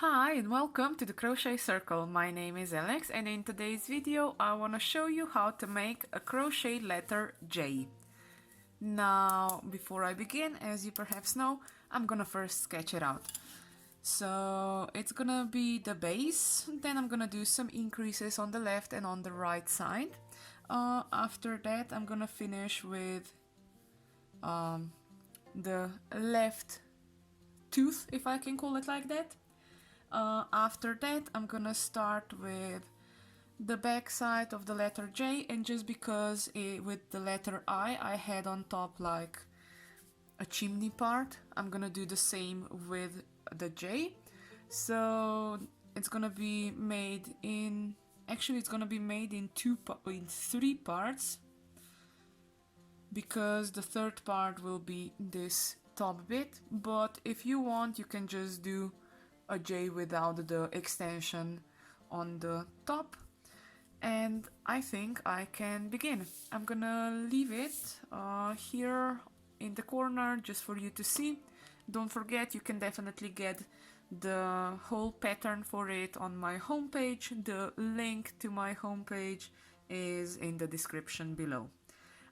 Hi and welcome to the Crochet Circle. My name is Alex and in today's video I want to show you how to make a crochet letter J. Now before I begin, as you perhaps know, I'm gonna first sketch it out. So it's gonna be the base, then I'm gonna do some increases on the left and on the right side. After that I'm gonna finish with the left tooth, if I can call it like that. After that I'm gonna start with the back side of the letter J, and just because with the letter I had on top like a chimney part, I'm gonna do the same with the J. So it's gonna be made in, actually it's gonna be made in three parts, because the third part will be this top bit, but if you want you can just do a J without the extension on the top. And I think I can begin. I'm gonna leave it here in the corner just for you to see. Don't forget, you can definitely get the whole pattern for it on my homepage. The link to my homepage is in the description below.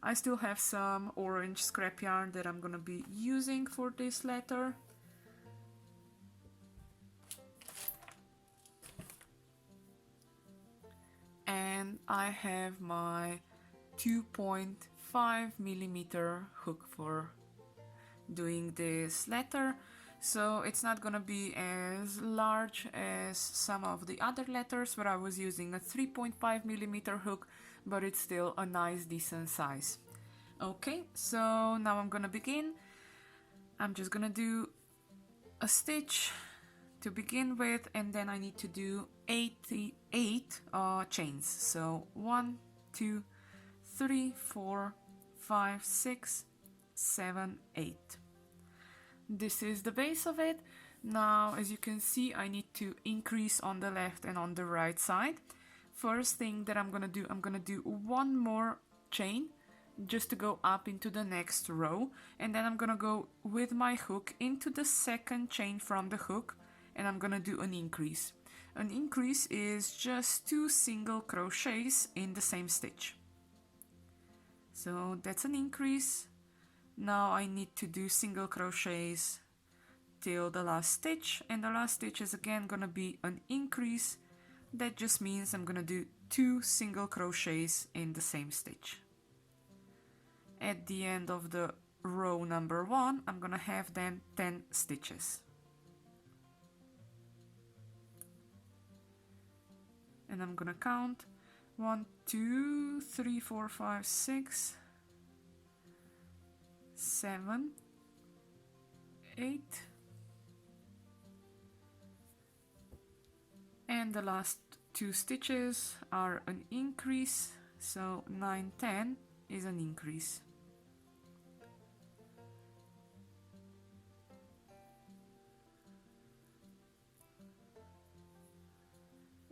I still have some orange scrap yarn that I'm gonna be using for this letter. And I have my 2.5 millimeter hook for doing this letter, so it's not gonna be as large as some of the other letters where I was using a 3.5 millimeter hook, but it's still a nice decent size. Okay, so now I'm gonna begin. I'm just gonna do a stitch to begin with, and then I need to do 88 chains. So 1, 2, 3, 4, 5, 6, 7, 8. This is the base of it. Now as you can see, I need to increase on the left and on the right side. First thing that I'm gonna do one more chain just to go up into the next row, and then I'm gonna go with my hook into the second chain from the hook, and I'm gonna do an increase. An increase is just 2 single crochets in the same stitch. So that's an increase. Now I need to do single crochets till the last stitch, and the last stitch is again gonna be an increase. That just means I'm gonna do 2 single crochets in the same stitch. At the end of the row number 1, I'm gonna have then 10 stitches. And I'm gonna count 1, 2, 3, 4, 5, 6, 7, 8, and the last 2 stitches are an increase, so 9, 10 is an increase.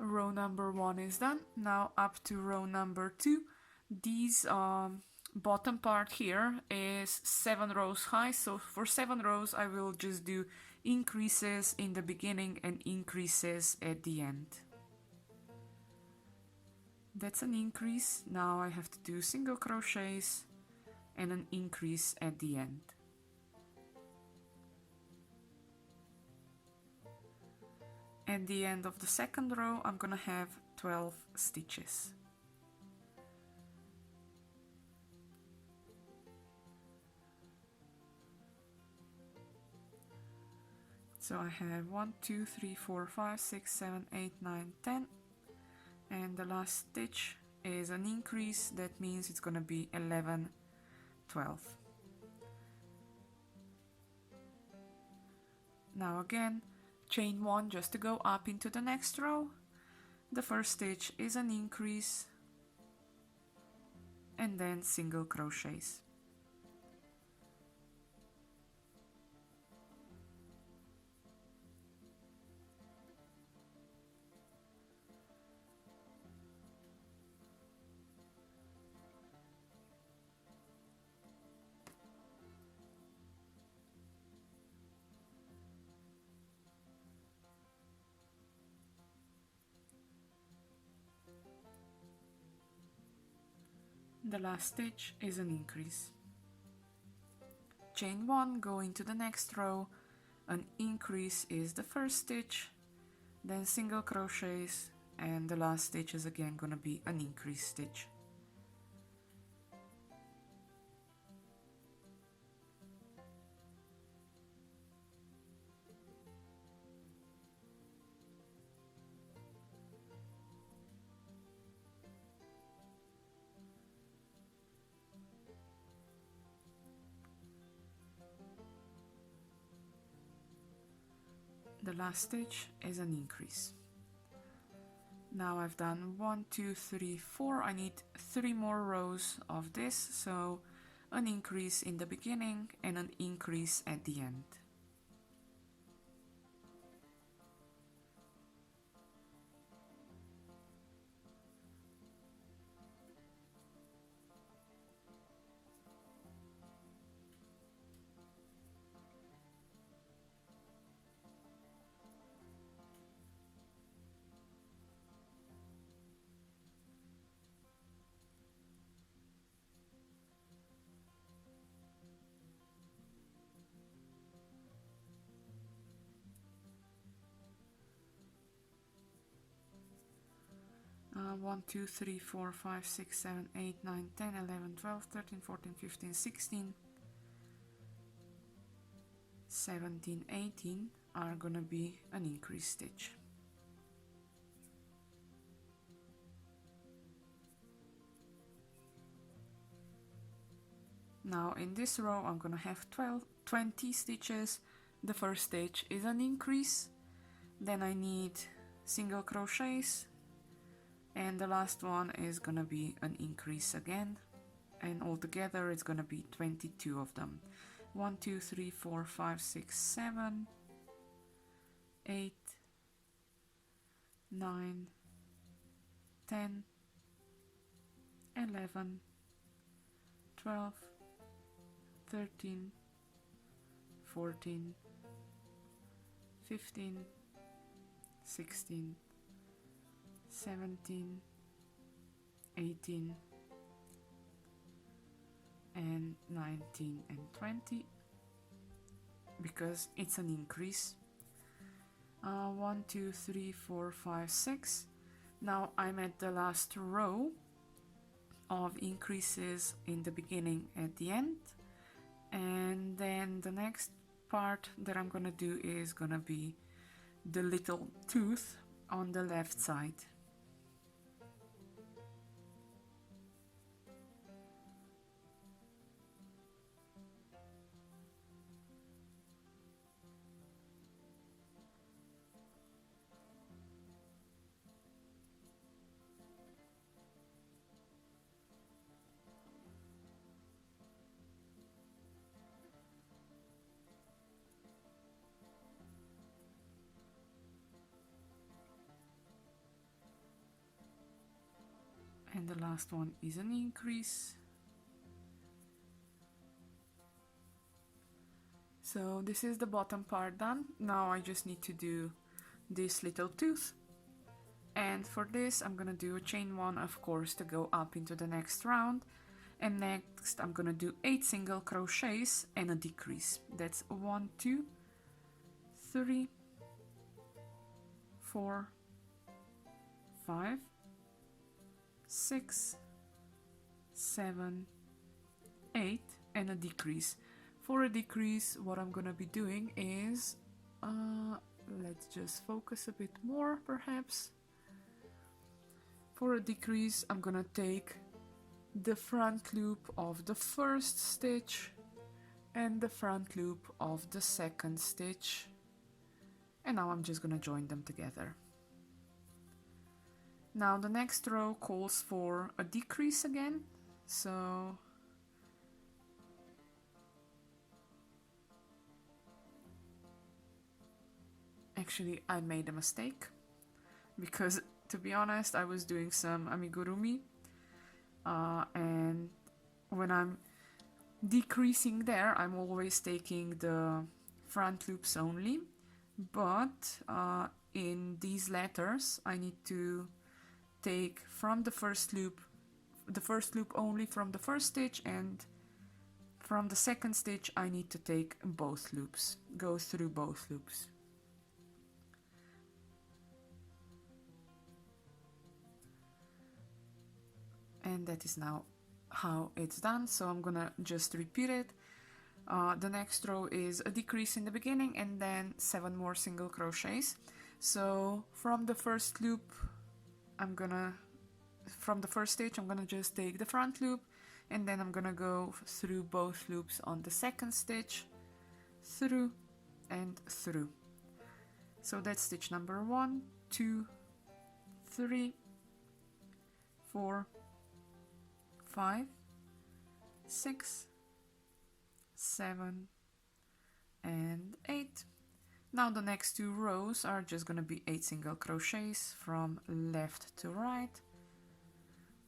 Row number 1 is done. Now up to row number 2. These bottom part here is 7 rows high, so for 7 rows I will just do increases in the beginning and increases at the end. That's an increase. Now I have to do single crochets and an increase at the end. At the end of the second row I'm gonna have 12 stitches. So I have 1, 2, 3, 4, 5, 6, 7, 8, 9, 10, and the last stitch is an increase. That means it's gonna be 11, 12. Now again, chain 1 just to go up into the next row. The first stitch is an increase, and then single crochets. The last stitch is an increase. Chain 1, go into the next row, an increase is the first stitch, then single crochets, and the last stitch is again gonna be an increase stitch. The last stitch is an increase. Now I've done 1, 2, 3, 4. I need 3 more rows of this, so an increase in the beginning and an increase at the end. One, 2, 3, 4, 5, 6, 7, 8, 9, 10, 11, 12, 13, 14, 15, 16, 17, 18 are gonna be an increase stitch. Now in this row I'm gonna have 20 stitches. The first stitch is an increase, then I need single crochets, and the last one is gonna be an increase again, and altogether it's gonna be 22 of them. 1, 2, 3, 4, 5, 6, 7, 8, 9, 10, 11, 12, 13, 14, 15, 16, 17, 18, and 19 and 20, because it's an increase. 1, 2, 3, 4, 5, 6. Now I'm at the last row of increases in the beginning at the end, and then the next part that I'm gonna do is gonna be the little tooth on the left side. And the last one is an increase. So this is the bottom part done. Now I just need to do this little tooth, and for this I'm gonna do a chain 1, of course, to go up into the next round, and next I'm gonna do 8 single crochets and a decrease. That's 1, 2, 3, 4, 5, 6, 7, 8, and a decrease. For a decrease, what I'm gonna be doing is, let's just focus a bit more perhaps. For a decrease, I'm gonna take the front loop of the first stitch and the front loop of the second stitch, and now I'm just gonna join them together. Now the next row calls for a decrease again, so actually I made a mistake, because to be honest I was doing some amigurumi, and when I'm decreasing there I'm always taking the front loops only, but in these letters I need to take from the first loop the first loop only from the first stitch, and from the second stitch I need to take both loops, go through both loops. And that is now how it's done, so I'm gonna just repeat it. The next row is a decrease in the beginning and then 7 more single crochets. So from the first loop, from the first stitch I'm gonna just take the front loop, and then I'm gonna go through both loops on the second stitch, through and through. So that's stitch number 1, 2, 3, 4, 5, 6, 7 and 8. Now the next 2 rows are just gonna be 8 single crochets from left to right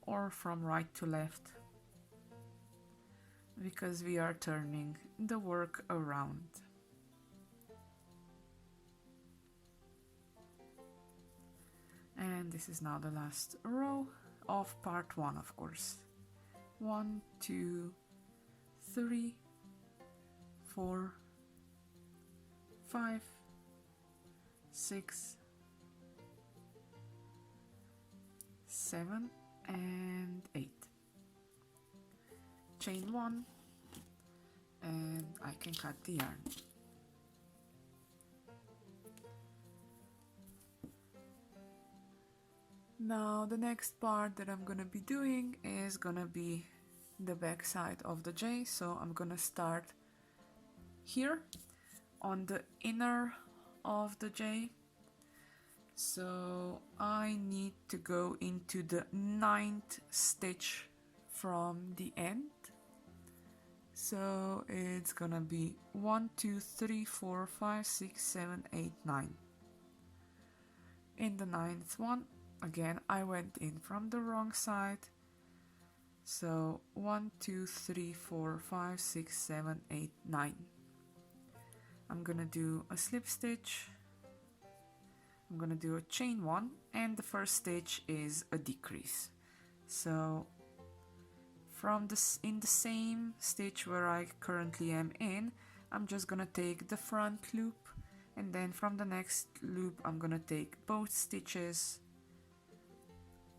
or from right to left, because we are turning the work around. And this is now the last row of part 1, of course. 1, 2, 3, 4, 5, 6, 7 and 8. Chain 1 and I can cut the yarn. Now the next part that I'm gonna be doing is gonna be the back side of the J, so I'm gonna start here on the inner of the J. So I need to go into the 9th stitch from the end. So it's gonna be 1, 2, 3, 4, 5, 6, 7, 8, 9. In the 9th one, again I went in from the wrong side. So 1, 2, 3, 4, 5, 6, 7, 8, 9. I'm gonna do a slip stitch, I'm gonna do a chain 1, and the first stitch is a decrease. So from this, in the same stitch where I currently am in, I'm just gonna take the front loop, and then from the next loop I'm gonna take both stitches.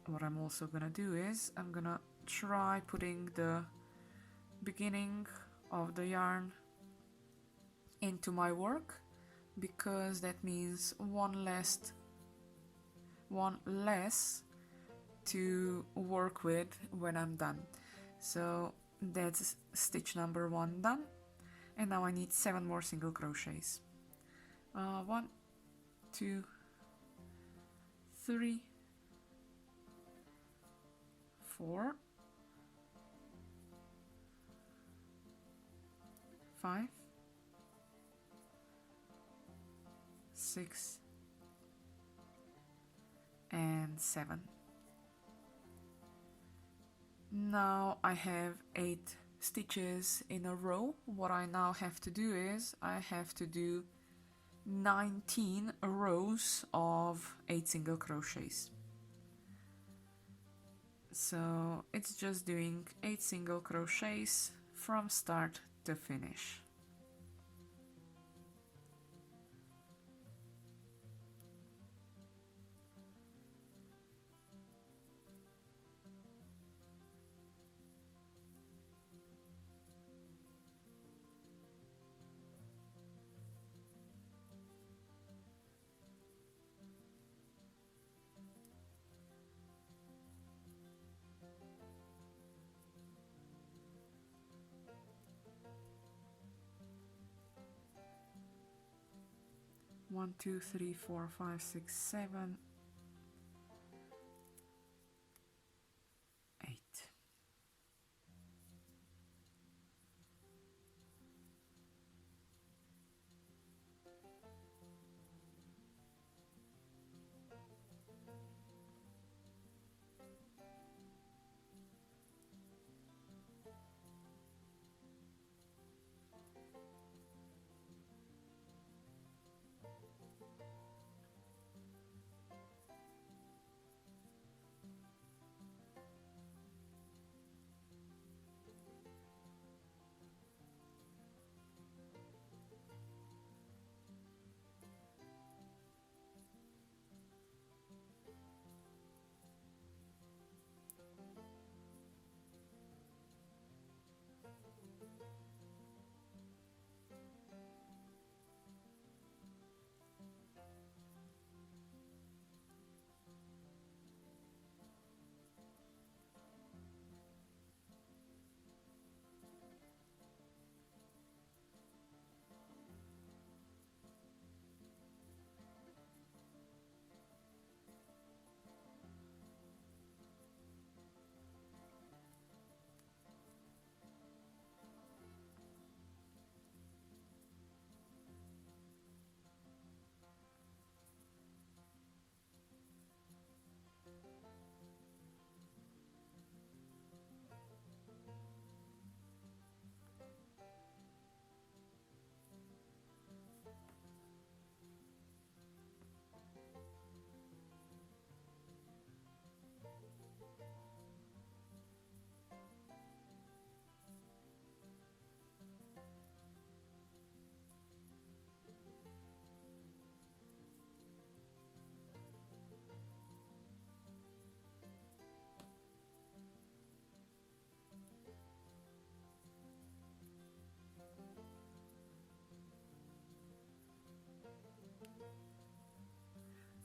What I'm also gonna do is I'm gonna try putting the beginning of the yarn into my work, because that means one less to work with when I'm done. So that's stitch number 1 done, and now I need 7 more single crochets. 1, 2, 3, 4, 5, 6 and 7. Now I have 8 stitches in a row. What I now have to do is I have to do 19 rows of 8 single crochets. So it's just doing 8 single crochets from start to finish. One, 2, 3, 4, 5, 6, 7, 8.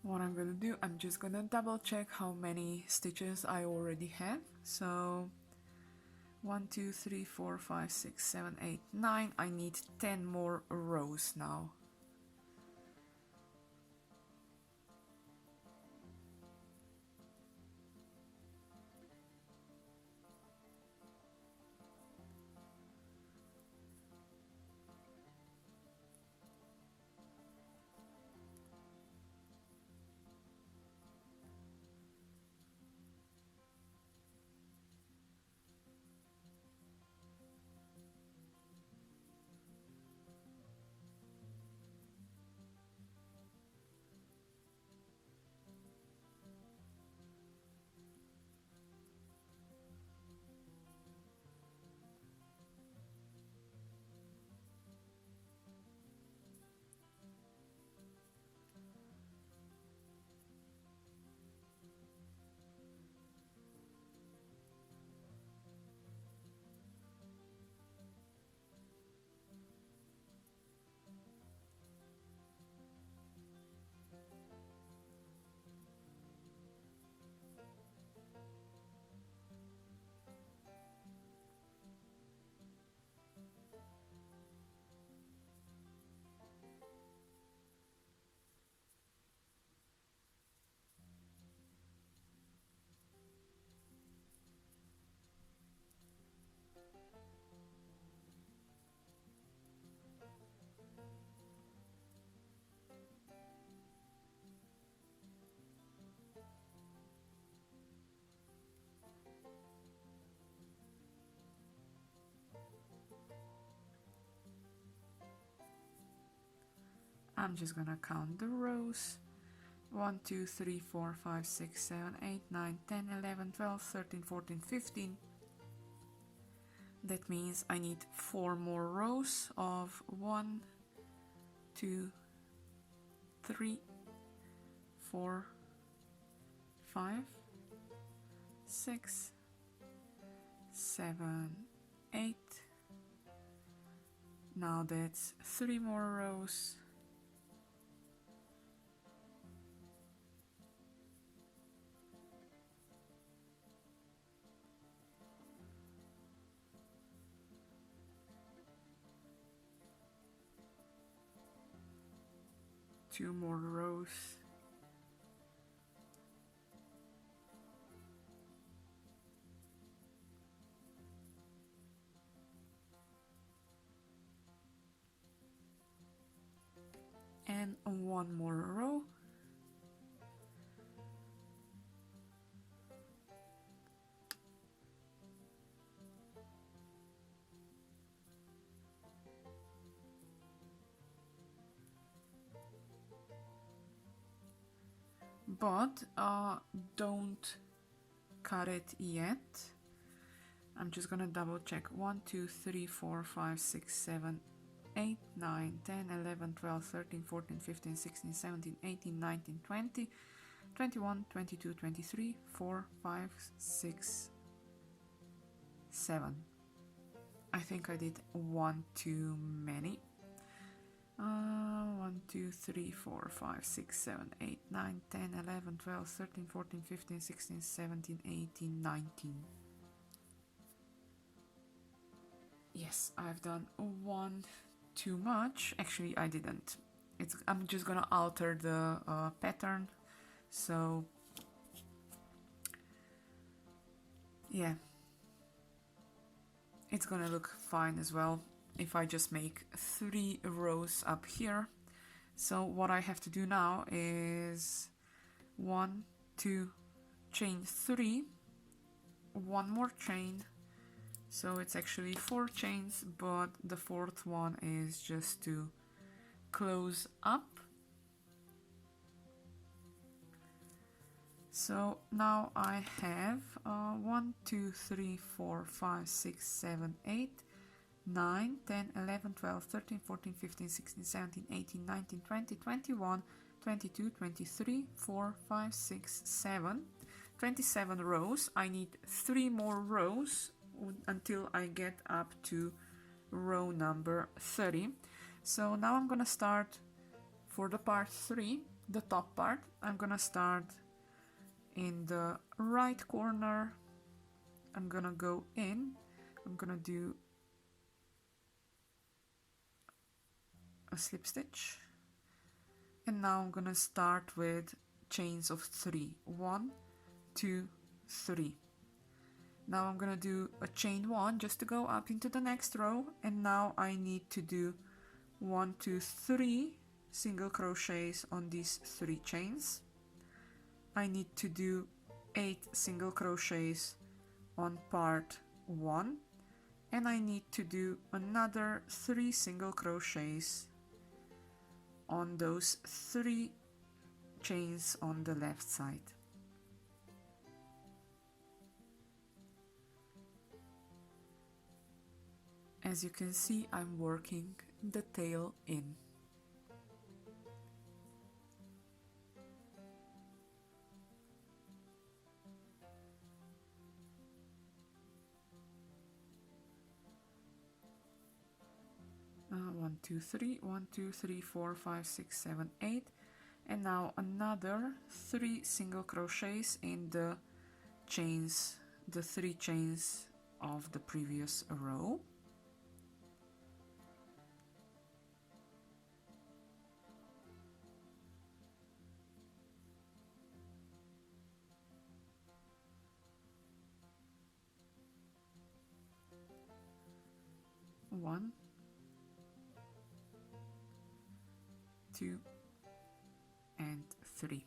What I'm gonna do, I'm just gonna double check how many stitches I already have. So 1, 2, 3, 4, 5, 6, 7, 8, 9. I need 10 more rows now. I'm just gonna count the rows. 1, 2, 3, 4, 5, 6, 7, 8, 9, 10, 11, 12, 13, 14, 15. That means I need 4 more rows of 1, 2, 3, 4, 5, 6, 7, 8. Now that's 3 more rows. Two more rows. And 1 more row. But don't cut it yet. I'm just gonna double check. 1, 2, 3, 4, 5, 6, 7, 8, 9, 10, 11, 12, 13, 14, 15, 16, 17, 18, 19, 20, 21, 22, 23, 4, 5, 6, 7. I think I did 1 too many. 1, 2, 3, 4, 5, 6, 7, 8, 9, 10, 11, 12, 13, 14, 15, 16, 17, 18, 19. Yes, I've done 1 too much. Actually, I didn't. I'm just gonna alter the pattern. So, yeah. It's gonna look fine as well if I just make 3 rows up here. So what I have to do now is 1, 2, chain 3, 1 more chain. So it's actually 4 chains, but the 4th one is just to close up. So now I have 1, 2, 3, 4, 5, 6, 7, 8, 9, 10, 11, 12, 13, 14, 15, 16, 17, 18, 19, 20, 21, 22, 23, 4, 5, 6, 7, 27 rows. I need 3 more rows until I get up to row number 30. So now I'm gonna start for the part 3, the top part, I'm gonna start in the right corner. I'm gonna go in, I'm gonna do a slip stitch, and now I'm gonna start with chains of 3. 1, 2, 3. Now I'm gonna do a chain 1 just to go up into the next row, and now I need to do 1, 2, 3 single crochets on these 3 chains. I need to do 8 single crochets on part 1, and I need to do another 3 single crochets on those 3 chains on the left side. As you can see, I'm working the tail in. One, two, three, 1, 2, 3, 4, 5, 6, 7, 8, and now another 3 single crochets in the chains, the 3 chains of the previous row. One, 2, and 3.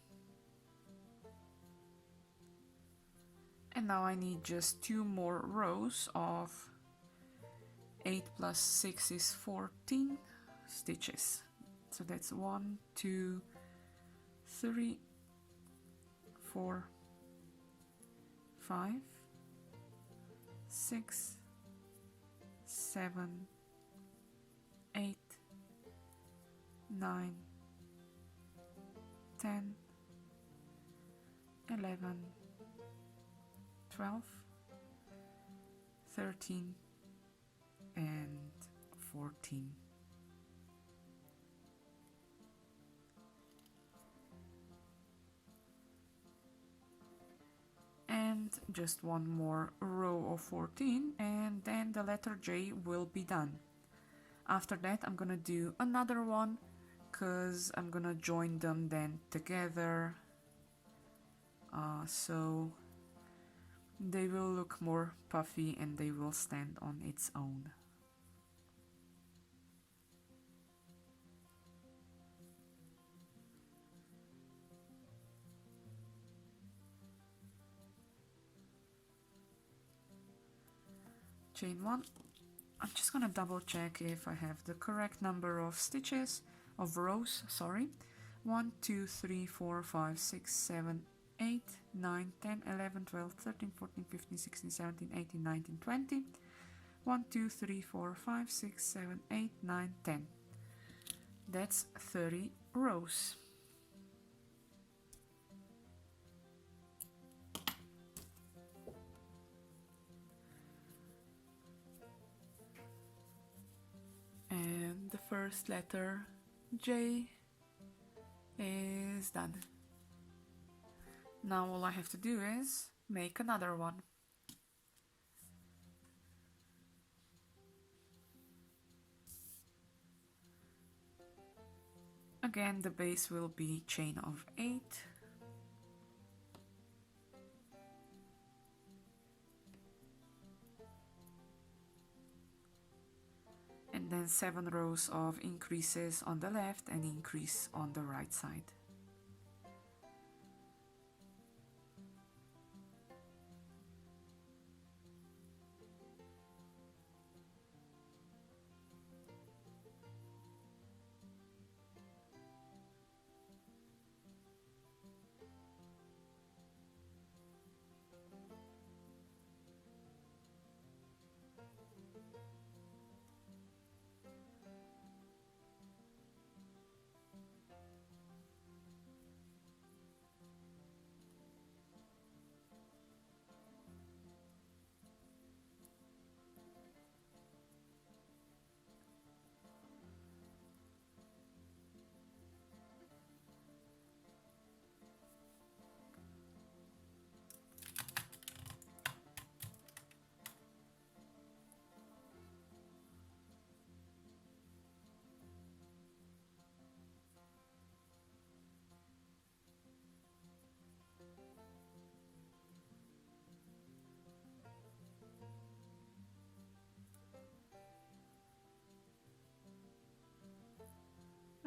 And now I need just 2 more rows of 8 plus 6 is 14 stitches. So that's 1, 2, 3, 4, 5, 6, 7, 8, 9, 10, 11, 12, 13, and 14. And just one more row of 14, and then the letter J will be done. After that I'm gonna do another one, because I'm gonna join them then together, so they will look more puffy and they will stand on its own. Chain 1. I'm just gonna double check if I have the correct number of stitches, of rows, sorry. 1, 2, 3, 4, 5, 6, 7, 8, 9, 10, 11, 12, 13, 14, 15, 16, 17, 18, 19, 20. 1, 2, 3, 4, 5, 6, 7, 8, 9, 10. That's 30 rows. And the first letter, J, is done. Now all I have to do is make another one. Again, the base will be chain of 8. And then 7 rows of increases on the left and increase on the right side.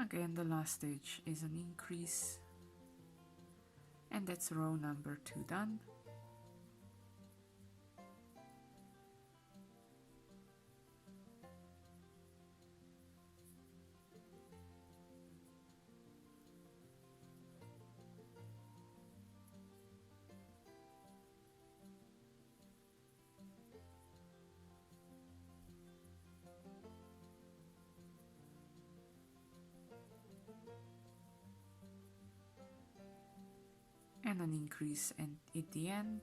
Again, the last stitch is an increase, and that's row number 2 done. And an increase and at the end.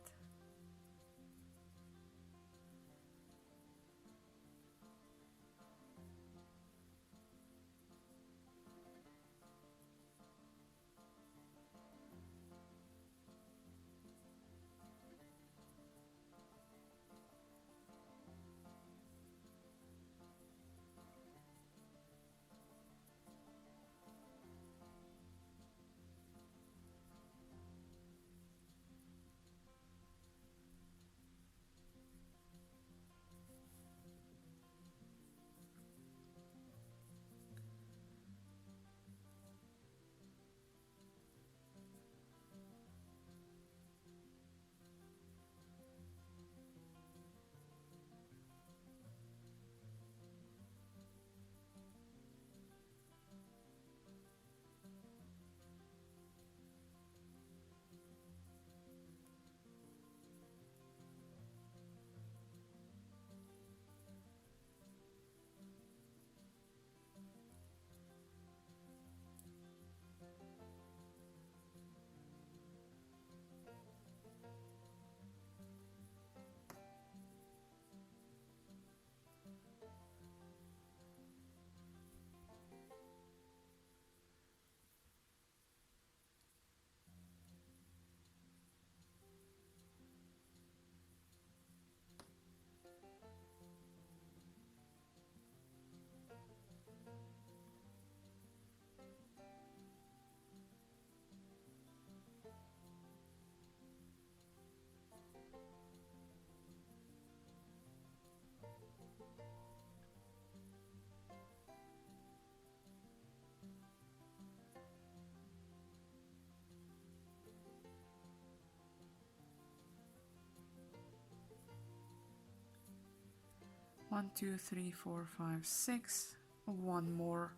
One, two, three, four, five, six. One more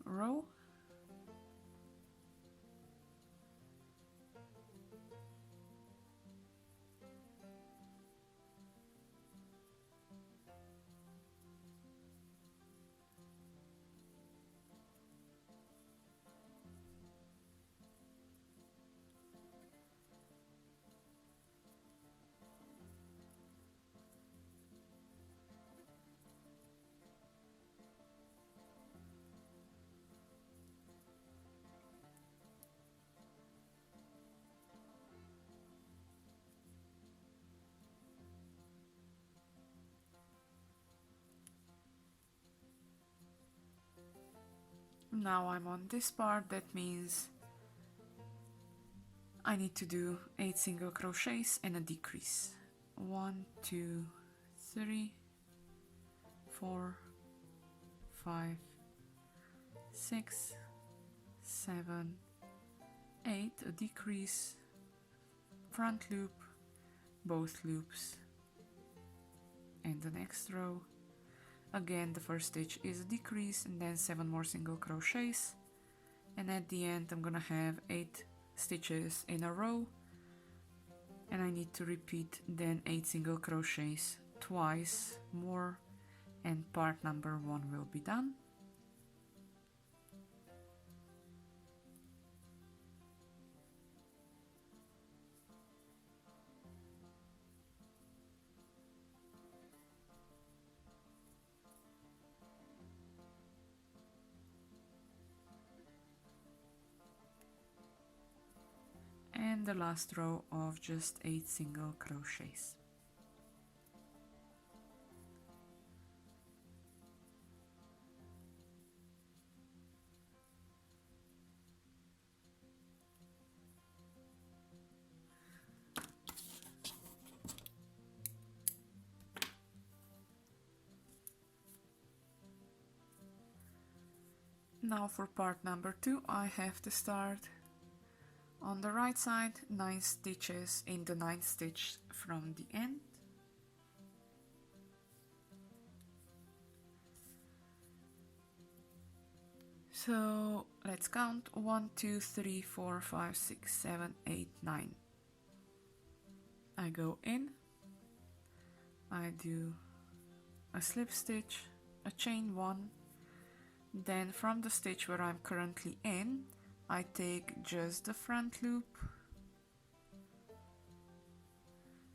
row. Now I'm on this part, that means I need to do 8 single crochets and a decrease. 1, 2, 3, 4, 5, 6, 7, 8, a decrease, front loop, both loops, and the next row. Again, the first stitch is a decrease and then 7 more single crochets, and at the end I'm gonna have 8 stitches in a row, and I need to repeat then 8 single crochets twice more, and part number 1 will be done. And the last row of just 8 single crochets. Now for part number 2, I have to start on the right side 9 stitches in the 9th stitch from the end. So let's count 1, 2, 3, 4, 5, 6, 7, 8, 9. I go in, I do a slip stitch, a chain 1, then from the stitch where I'm currently in, I take just the front loop,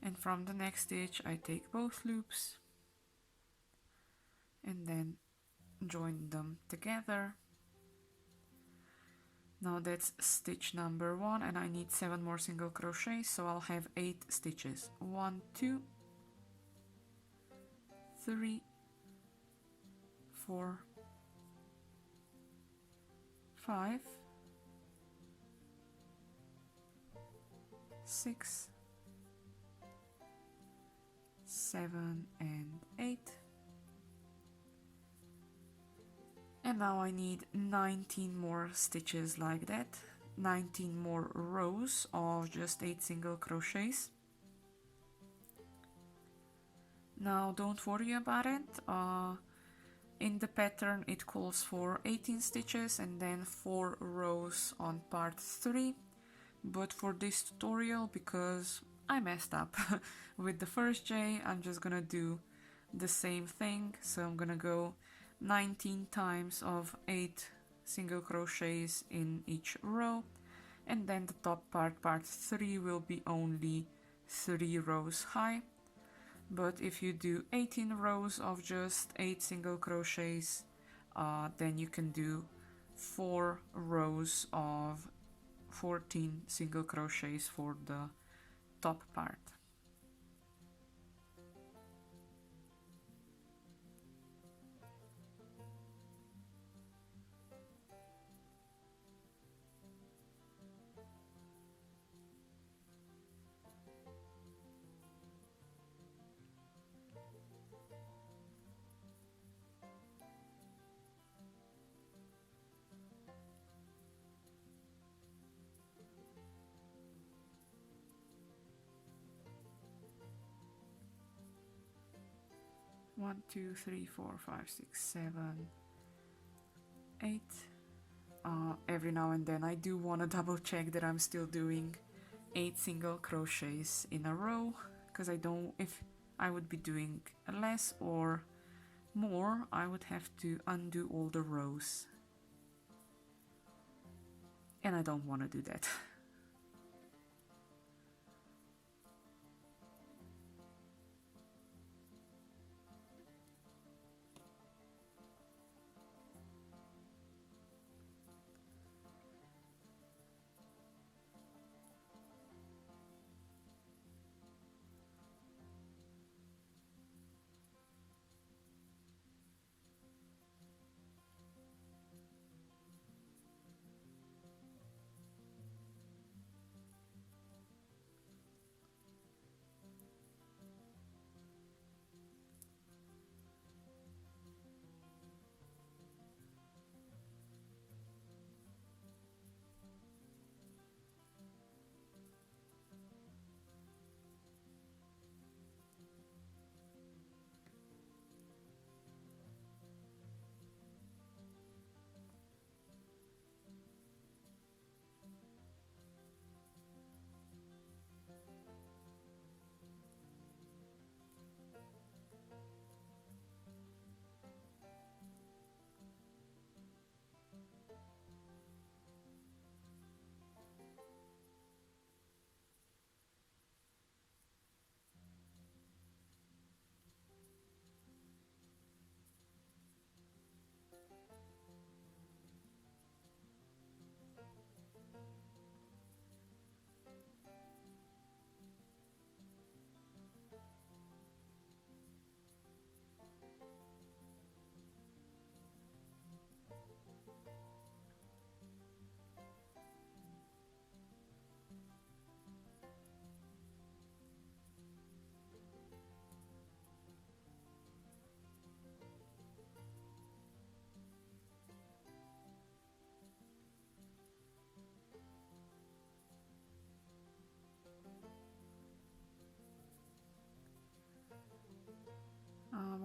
and from the next stitch I take both loops and then join them together. Now that's stitch number 1 and I need 7 more single crochets, so I'll have 8 stitches. 1, 2, 3, 4, 5, 6, 7 and 8. And now I need 19 more stitches like that, 19 more rows of just 8 single crochets. Now don't worry about it, in the pattern it calls for 18 stitches and then 4 rows on part 3, but for this tutorial, because I messed up with the first J, I'm just gonna do the same thing. So I'm gonna go 19 times of 8 single crochets in each row, and then the top part, part 3, will be only 3 rows high. But if you do 18 rows of just 8 single crochets, then you can do 4 rows of 14 single crochets for the top part. One, two, three, four, five, six, 7, 8. Every now and then I do want to double check that I'm still doing 8 single crochets in a row, because I don't, if I would be doing less or more, I would have to undo all the rows, and I don't want to do that.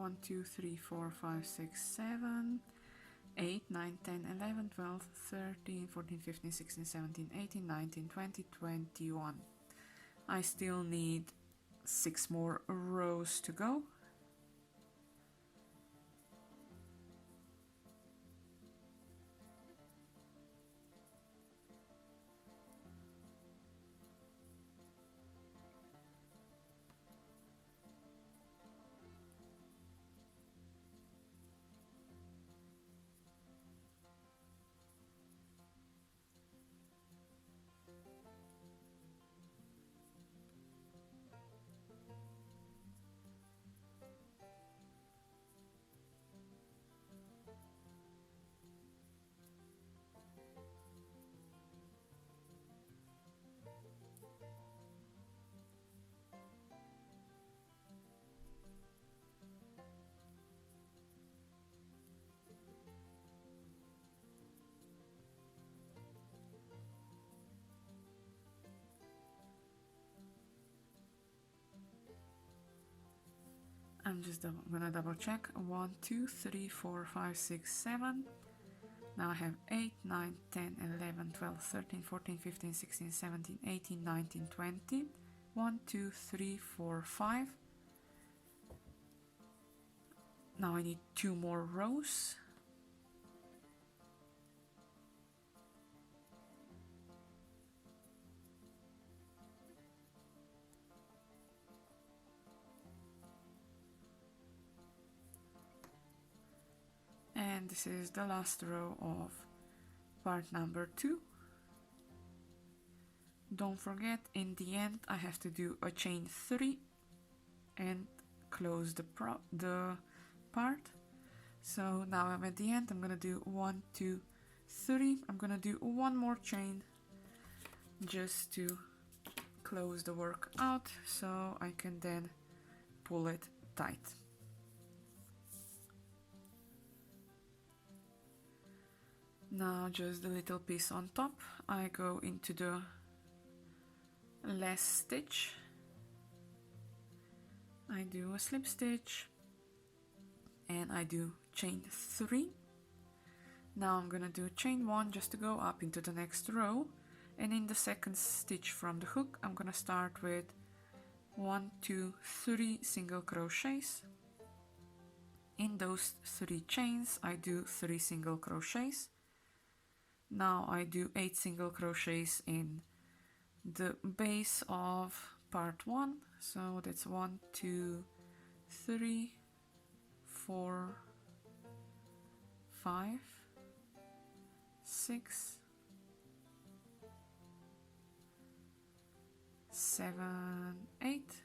1, 2, 3, 4, 5, 6, 7, 8, 9, 10, 11, 12, 13, 14, 15, 16, 17, 18, 19, 20, 21. I still need 6 more rows to go. I'm just gonna double check. 1, 2, 3, 4, 5, 6, 7. Now I have 8, 9, 10, 11, 12, 13, 14, 15, 16, 17, 18, 19, 20. 1, 2, 3, 4, 5. Now I need 2 more rows. And this is the last row of part number 2. Don't forget, in the end I have to do a chain 3 and close the part. So now I'm at the end. I'm gonna do 1, 2, 3. I'm gonna do one more chain just to close the work out, so I can then pull it tight. Now just the little piece on top, I go into the last stitch, I do a slip stitch and I do chain 3. Now I'm gonna do chain 1 just to go up into the next row, and in the second stitch from the hook I'm gonna start with 1, 2, 3 single crochets. In those 3 chains I do 3 single crochets. Now I do 8 single crochets in the base of part 1, so that's 1, 2, 3, 4, 5, 6, 7, 8,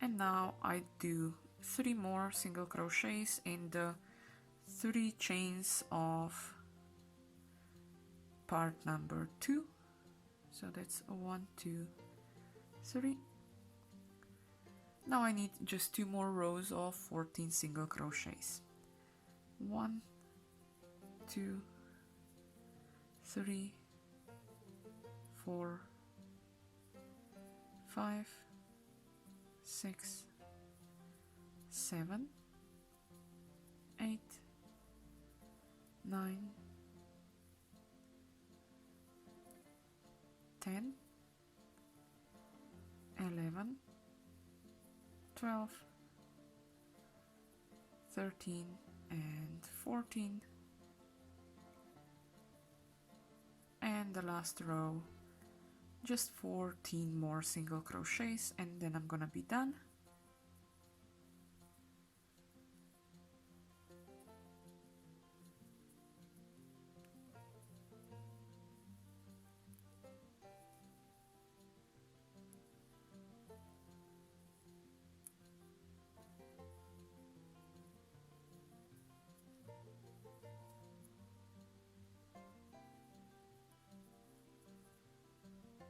and now I do 3 more single crochets in the 3 chains of part number 2, so that's 1, 2, 3. Now I need just 2 more rows of 14 single crochets. 1, 2, 3, 4, 5, 6, 7, 8, 9, 10, 11, 12, 13 and 14, and the last row just 14 more single crochets, and then I'm gonna be done.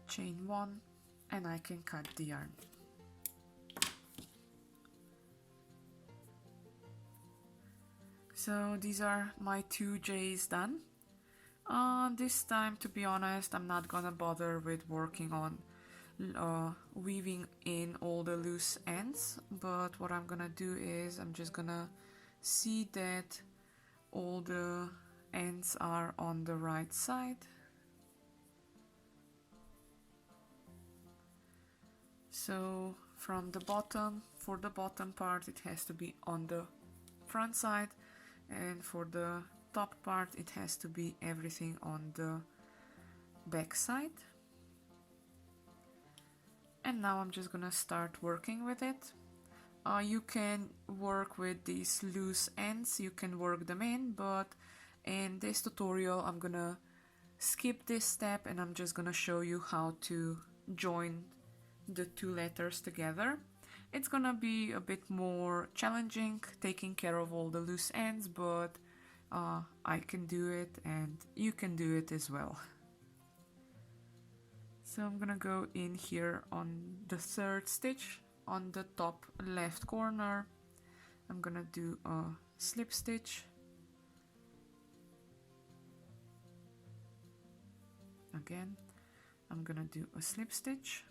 Chain 1 and I can cut the yarn. So these are my 2 J's done. This time, to be honest, I'm not gonna bother with working on weaving in all the loose ends, but what I'm gonna do is I'm just gonna see that all the ends are on the right side. So from the bottom, for the bottom part it has to be on the front side, and for the top part it has to be everything on the back side. And now I'm just gonna start working with it. You can work with these loose ends, you can work them in, but in this tutorial I'm gonna skip this step and I'm just gonna show you how to join the two letters together. It's gonna be a bit more challenging taking care of all the loose ends, but I can do it and you can do it as well. So I'm gonna go in here on the third stitch on the top left corner. I'm gonna do a slip stitch. Again, I'm gonna do a slip stitch.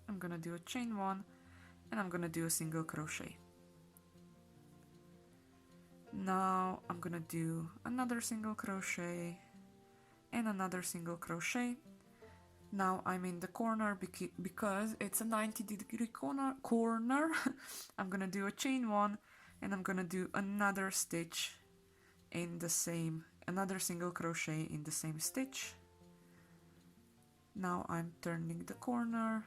I'm gonna do a chain one and I'm gonna do a single crochet. Now I'm gonna do another single crochet and another single crochet. Now I'm in the corner because it's a 90-degree corner. I'm gonna do a chain one and I'm gonna do another stitch in the same, another single crochet in the same stitch. Now I'm turning the corner.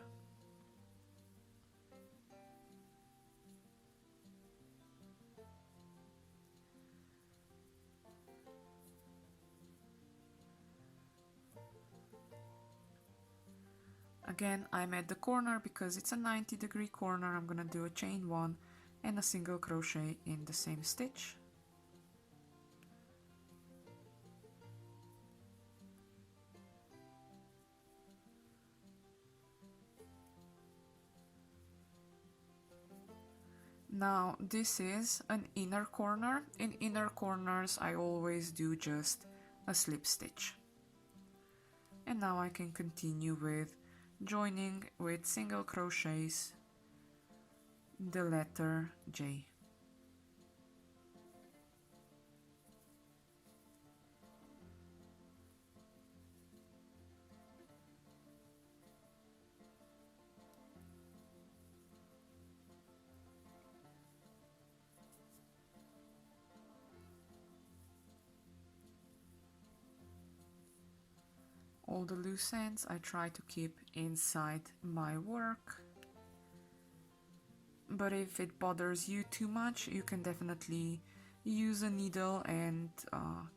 Again, I'm at the corner because it's a 90-degree corner. I'm gonna do a chain one and a single crochet in the same stitch. Now this is an inner corner. In inner corners I always do just a slip stitch. And now I can continue with joining with single crochets the letter J. All the loose ends I try to keep inside my work, but if it bothers you too much you can definitely use a needle and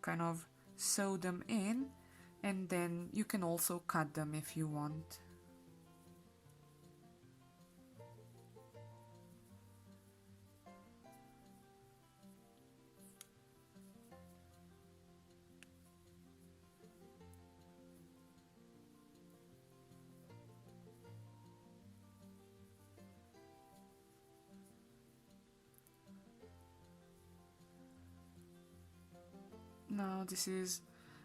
kind of sew them in, and then you can also cut them if you want. Now this is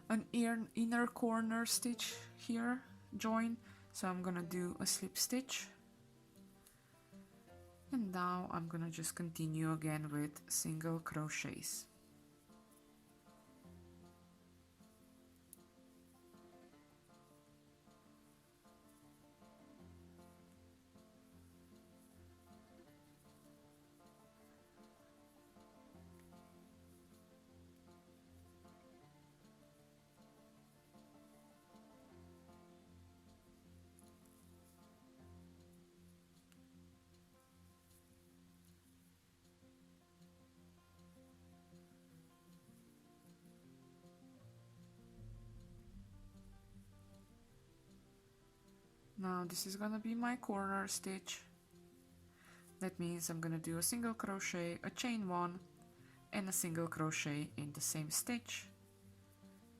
an inner corner stitch here, join, so I'm gonna do a slip stitch. And now I'm gonna just continue again with single crochets. Now this is gonna be my corner stitch. That means I'm gonna do a single crochet, a chain one, and a single crochet in the same stitch.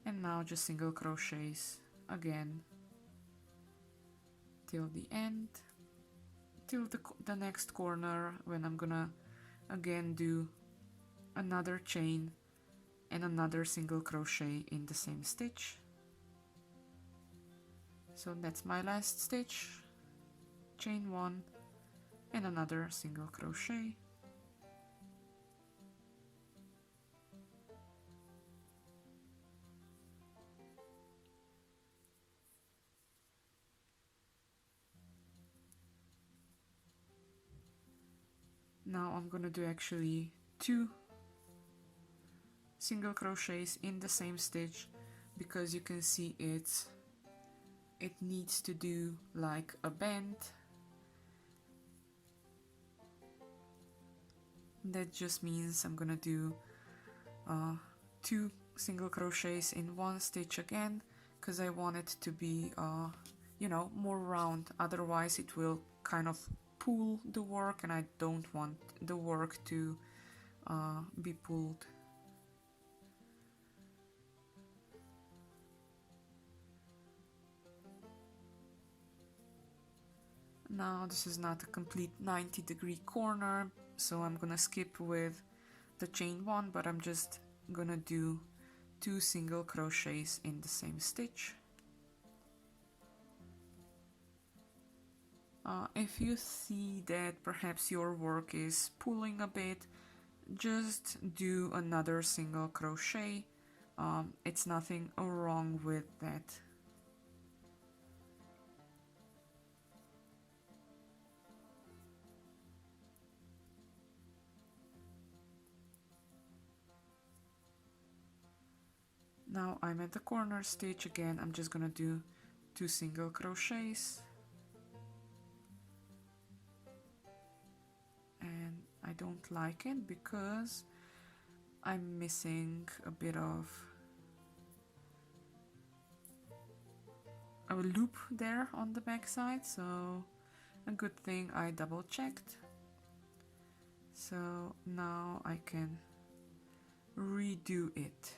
And now just single crochets again till the end, till the next corner, when I'm gonna again do another chain and another single crochet in the same stitch. So that's my last stitch, chain 1 and another single crochet. Now I'm gonna do actually 2 single crochets in the same stitch, because you can see it needs to do like a bend. That just means I'm gonna do 2 single crochets in one stitch again, because I want it to be you know, more round, otherwise it will kind of pull the work, and I don't want the work to be pulled. Now this is not a complete 90-degree corner, so I'm gonna skip with the chain 1, but I'm just gonna do 2 single crochets in the same stitch. If you see that perhaps your work is pulling a bit, just do another single crochet. It's nothing wrong with that. Now I'm at the corner stitch again. I'm just gonna do 2 single crochets, and I don't like it because I'm missing a bit of a loop there on the back side, so a good thing I double checked. So now I can redo it.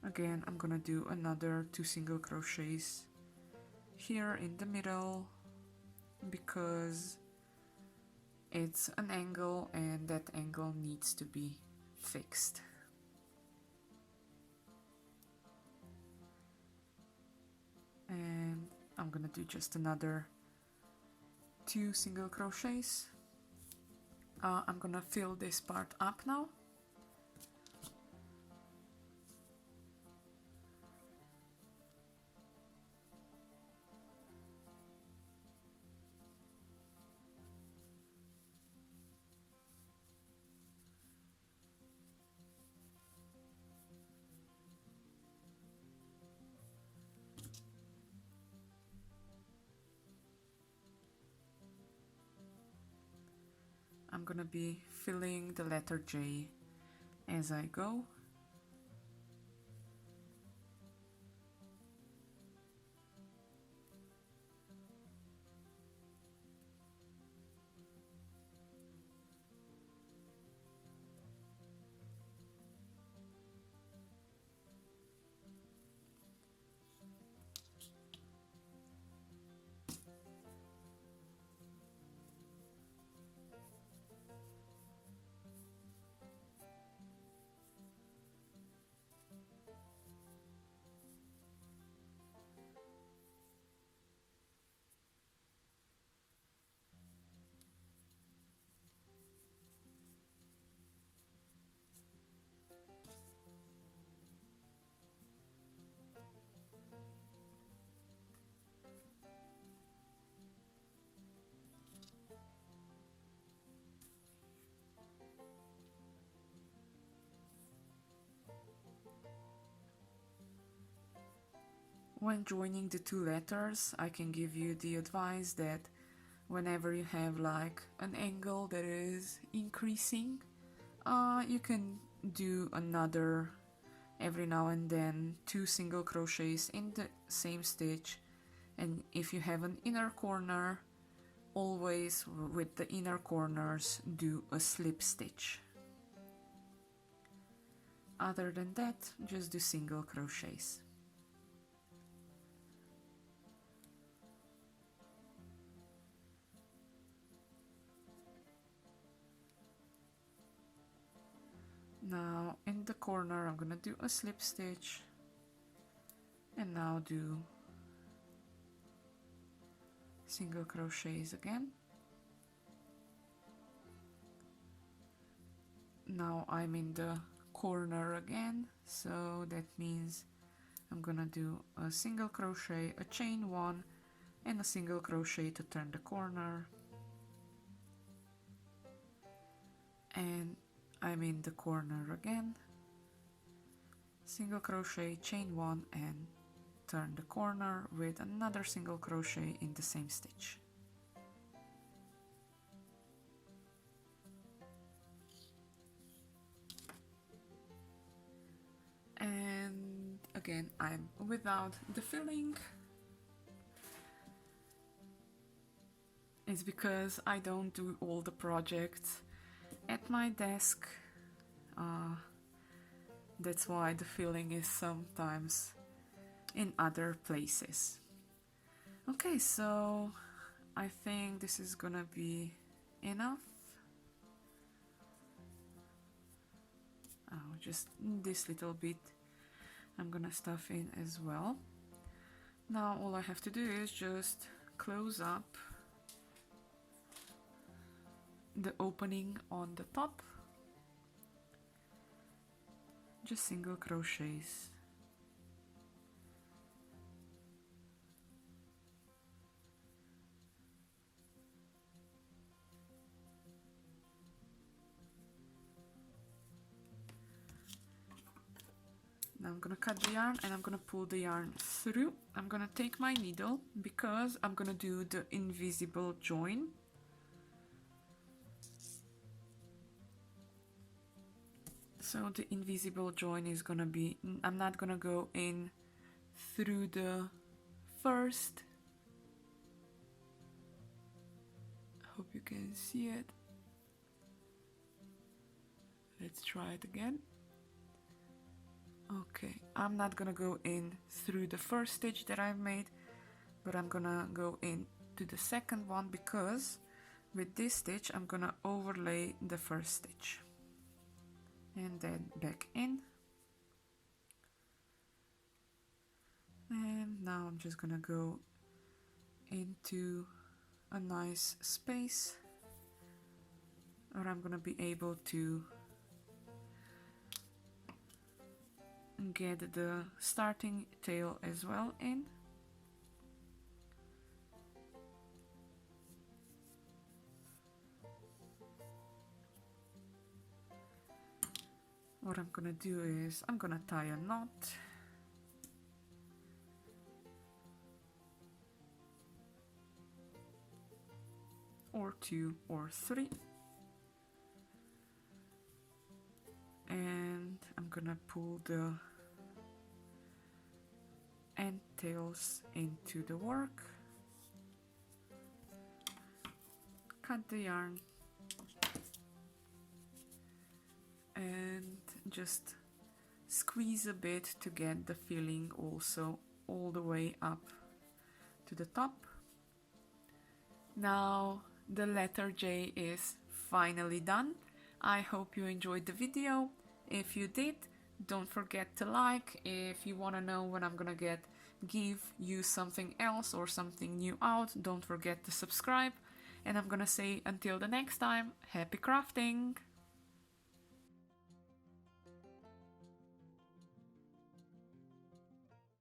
Again, I'm gonna do another 2 single crochets here in the middle, because it's an angle and that angle needs to be fixed. And I'm gonna do just another 2 single crochets. I'm gonna fill this part up now. I'm gonna be filling the letter J as I go. When joining the 2 letters, I can give you the advice that whenever you have like an angle that is increasing, you can do another, every now and then, 2 single crochets in the same stitch. And if you have an inner corner, always with the inner corners do a slip stitch. Other than that, just do single crochets. corner, I'm gonna do a slip stitch, and now do single crochets again. Now I'm in the corner again, so that means I'm gonna do a single crochet, a chain one, and a single crochet to turn the corner, and I'm in the corner again, single crochet, chain one, and turn the corner with another single crochet in the same stitch. And again, I'm without the filling. It's because I don't do all the projects at my desk. That's why the filling is sometimes in other places. Okay, so I think this is gonna be enough. Oh, just this little bit I'm gonna stuff in as well. Now all I have to do is just close up the opening on the top, just single crochets. Now I'm gonna cut the yarn and I'm gonna pull the yarn through. I'm gonna take my needle because I'm gonna do the invisible join. So the invisible join is gonna be, I'm not gonna go in through the first. Hope you can see it. Let's try it again. Okay, I'm not gonna go in through the first stitch that I've made, but I'm gonna go into the second one because with this stitch I'm gonna overlay the first stitch. And then back in. And now I'm just gonna go into a nice space where I'm gonna be able to get the starting tail as well in. What I'm gonna do is I'm gonna tie a knot. Or 2 or 3. And I'm gonna pull the end tails into the work. Cut the yarn. And just squeeze a bit to get the filling also all the way up to the top. Now the letter J is finally done. I hope you enjoyed the video. If you did, don't forget to like. If you want to know when I'm gonna give you something else or something new out, don't forget to subscribe. And I'm gonna say until the next time, happy crafting!